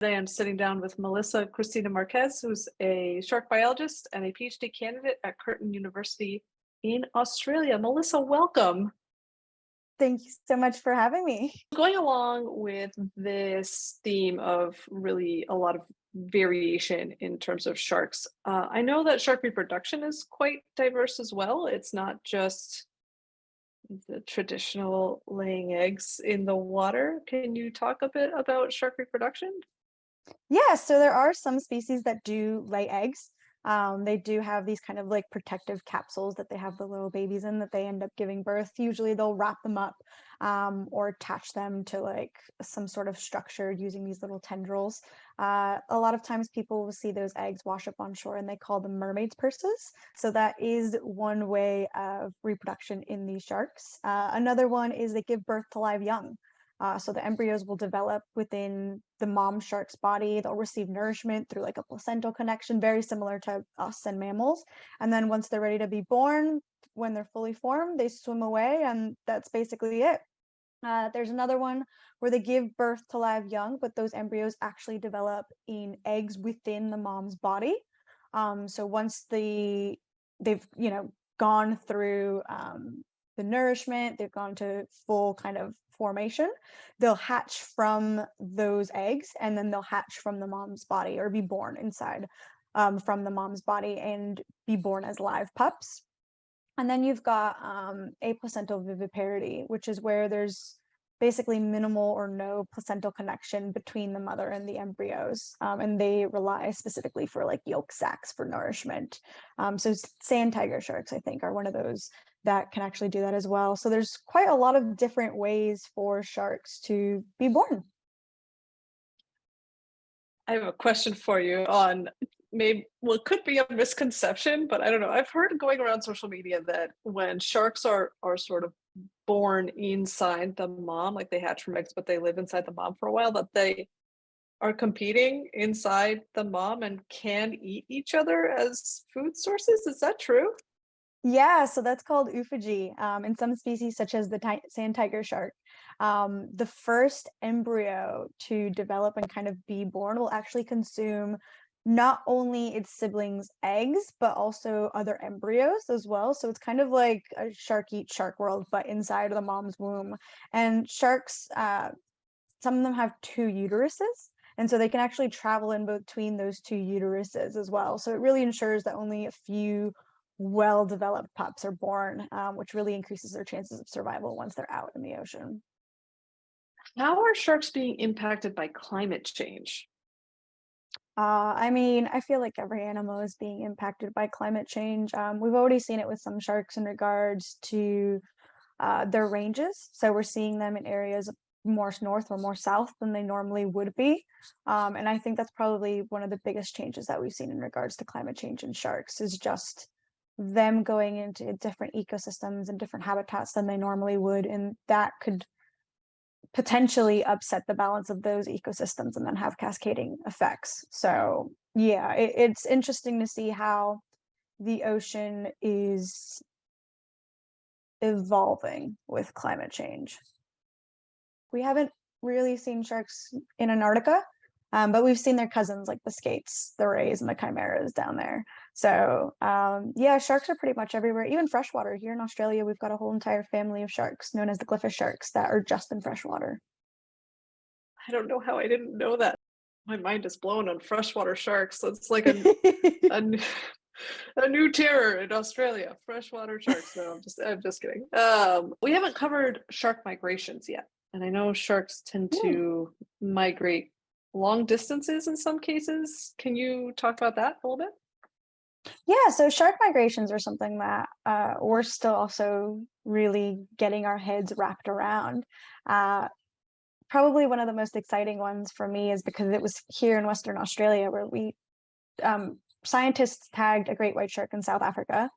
Today I'm sitting down with Melissa Cristina Márquez, who's a shark biologist and a PhD candidate at Curtin University in Australia. Melissa, welcome. Thank you so much for having me. Going along with this theme of really a lot of variation in terms of sharks, I know that shark reproduction is quite diverse as well. It's not just the traditional laying eggs in the water. Can you talk a bit about shark reproduction? Yeah, so there are some species that do lay eggs. They do have these kind of like protective capsules that they have the little babies in that they end up giving birth. Usually they'll wrap them up or attach them to like some sort of structure using these little tendrils. A lot of times people will see those eggs wash up on shore and they call them mermaid's purses. So that is one way of reproduction in these sharks. Another one is they give birth to live young. So the embryos will develop within the mom shark's body. They'll receive nourishment through like a placental connection, very similar to us and mammals. And then once they're ready to be born, when they're fully formed, they swim away, and that's basically it. There's another one where they give birth to live young, but those embryos actually develop in eggs within the mom's body. So once they've gone through the nourishment, they've gone to full kind of formation, they'll hatch from those eggs, and then they'll hatch from the mom's body or be born inside from the mom's body and be born as live pups. And then you've got aplacental viviparity, which is where there's basically minimal or no placental connection between the mother and the embryos. And they rely specifically for like yolk sacs for nourishment. So sand tiger sharks, I think, are one of those that can actually do that as well. So there's quite a lot of different ways for sharks to be born. I have a question for you on maybe, well, it could be a misconception, but I don't know. I've heard going around social media that when sharks are sort of born inside the mom, like they hatch from eggs, but they live inside the mom for a while, that they are competing inside the mom and can eat each other as food sources. Is that true? Yeah, so that's called oophagy. In some species, such as the sand tiger shark, the first embryo to develop and kind of be born will actually consume not only its siblings' eggs, but also other embryos as well. So it's kind of like a shark eat shark world, but inside of the mom's womb. And sharks, some of them have two uteruses. And so they can actually travel in between those two uteruses as well. So it really ensures that only a few well-developed pups are born, which really increases their chances of survival once they're out in the ocean. How are sharks being impacted by climate change? I mean, I feel like every animal is being impacted by climate change. We've already seen it with some sharks in regards to their ranges. So we're seeing them in areas more north or more south than they normally would be. And I think that's probably one of the biggest changes that we've seen in regards to climate change in sharks is just them going into different ecosystems and different habitats than they normally would. And that could potentially upset the balance of those ecosystems and then have cascading effects. So yeah, it's interesting to see how the ocean is evolving with climate change. We haven't really seen sharks in Antarctica, but we've seen their cousins like the skates, the rays, and the chimeras down there. So yeah, sharks are pretty much everywhere, even freshwater. Here in Australia, we've got a whole entire family of sharks known as the glyphis sharks that are just in freshwater. I don't know how I didn't know that. My mind is blown on freshwater sharks. It's like a, n- a new terror in Australia. Freshwater sharks. No, I'm just kidding. We haven't covered shark migrations yet, and I know sharks tend Hmm. to migrate long distances in some cases. Can you talk about that a little bit? Yeah, so shark migrations are something that we're still also really getting our heads wrapped around. Uh, Probably one of the most exciting ones for me is because it was here in Western Australia where scientists tagged a great white shark in South Africa,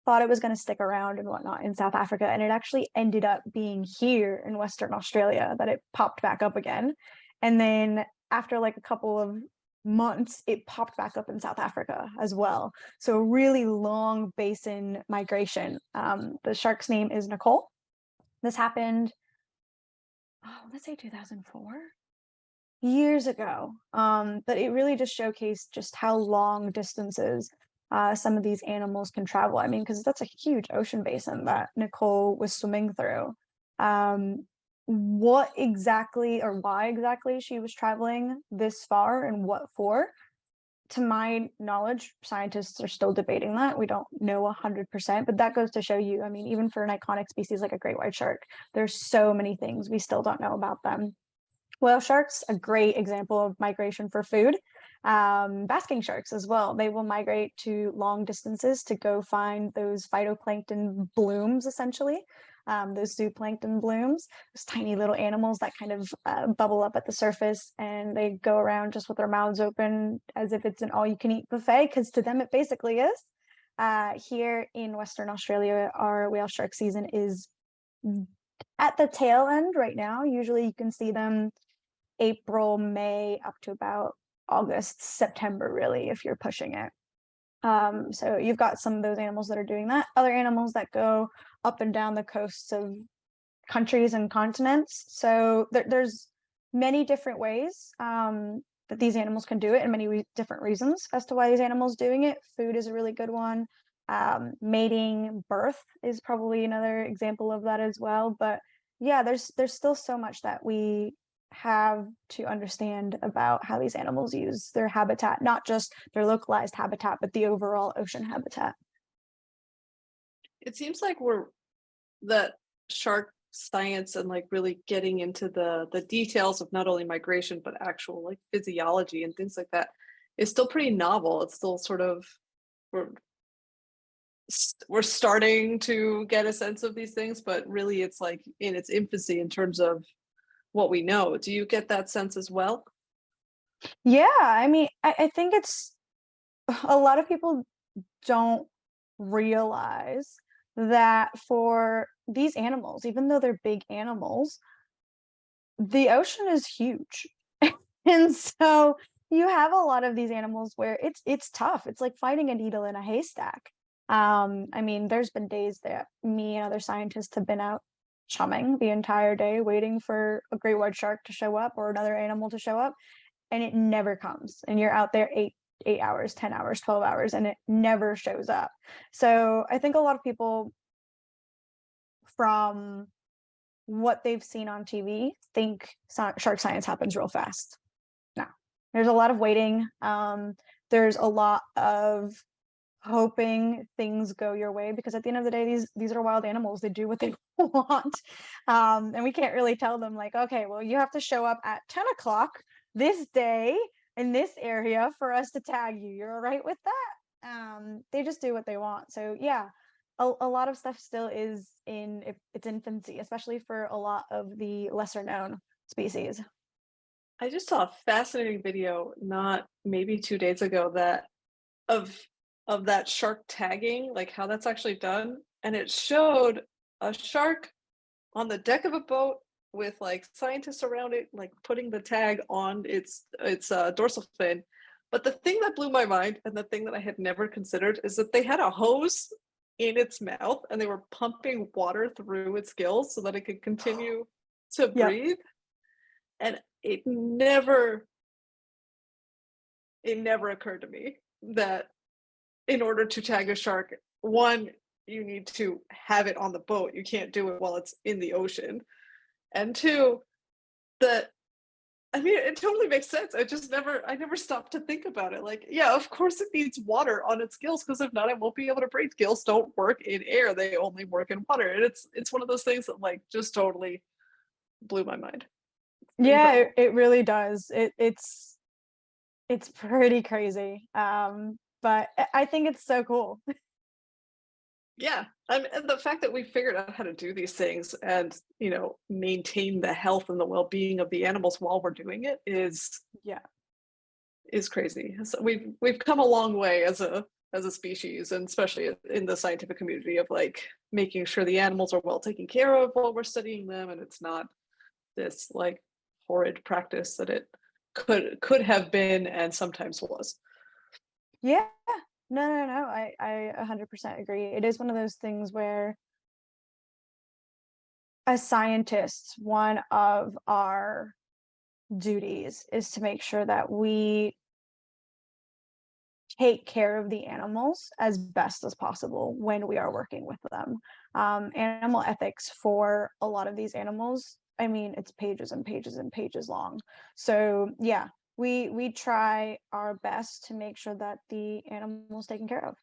thought it was going to stick around and whatnot in South Africa, and it actually ended up being here in Western Australia that it popped back up again. And then after like a couple of months, it popped back up in South Africa as well. So a really long basin migration. The shark's name is Nicole. This happened, oh, let's say 2004. years ago. But it really just showcased just how long distances some of these animals can travel. I mean, because that's a huge ocean basin that Nicole was swimming through. Um, what exactly or why exactly she was traveling this far and what for? To my knowledge, scientists are still debating that. We don't know 100%, but that goes to show you, I mean, even for an iconic species like a great white shark, there's so many things we still don't know about them. Whale sharks, a great example of migration for food. Basking sharks as well. They will migrate to long distances to go find those phytoplankton blooms, essentially. Those zooplankton blooms, those tiny little animals that kind of bubble up at the surface, and they go around just with their mouths open as if it's an all-you-can-eat buffet, because to them it basically is. Here in Western Australia, our whale shark season is at the tail end right now. Usually you can see them April, May, up to about August, September, really, if you're pushing it. So you've got some of those animals that are doing that. Other animals that go up and down the coasts of countries and continents. So there's many different ways that these animals can do it, and many different reasons as to why these animals doing it. Food is a really good one. Mating, birth is probably another example of that as well. But yeah, there's still so much that we have to understand about how these animals use their habitat, not just their localized habitat, but the overall ocean habitat. It seems like we're that shark science and like really getting into the details of not only migration but actual like physiology and things like that is still pretty novel. It's still sort of we're we're starting to get a sense of these things, but really it's like in its infancy in terms of what we know. Do you get that sense as well? Yeah, I mean, I think it's a lot of people don't realize that for these animals, even though they're big animals, the ocean is huge. And so you have a lot of these animals where it's tough. It's like finding a needle in a haystack. I mean, there's been days that me and other scientists have been out chumming the entire day waiting for a great white shark to show up or another animal to show up, and it never comes. And you're out there 8 hours, 10 hours, 12 hours, and it never shows up. So I think a lot of people, from what they've seen on TV, think shark science happens real fast. No, there's a lot of waiting. There's a lot of hoping things go your way, because at the end of the day, these are wild animals. They do what they want, and we can't really tell them like, okay, well, you have to show up at 10 o'clock this day in this area for us to tag you. You're all right with that? They just do what they want. So yeah, a lot of stuff still is in its infancy, especially for a lot of the lesser known species. I just saw a fascinating video not maybe 2 days ago that of that shark tagging, like how that's actually done. And it showed a shark on the deck of a boat with like scientists around it, like putting the tag on its dorsal fin. But the thing that blew my mind and the thing that I had never considered is that they had a hose in its mouth and they were pumping water through its gills so that it could continue to Yep. breathe. And it never occurred to me that in order to tag a shark, one, you need to have it on the boat. You can't do it while it's in the ocean. And two, that I mean, it totally makes sense. I never stopped to think about it. Like, yeah, of course it needs water on its gills because if not, it won't be able to breathe. Gills don't work in air; they only work in water. And it's one of those things that like just totally blew my mind. Yeah, Incredible. it really does. It's pretty crazy. But I think it's so cool. Yeah, and the fact that we figured out how to do these things and maintain the health and the well-being of the animals while we're doing it Yeah. is crazy. So we've come a long way as a species, and especially in the scientific community of like making sure the animals are well taken care of while we're studying them, and it's not this like horrid practice that it could have been and sometimes was. Yeah. No, no, no. I 100% agree. It is one of those things where, as scientists, one of our duties is to make sure that we take care of the animals as best as possible when we are working with them. Animal ethics for a lot of these animals, I mean, it's pages and pages and pages long. So yeah, we try our best to make sure that the animal's taken care of.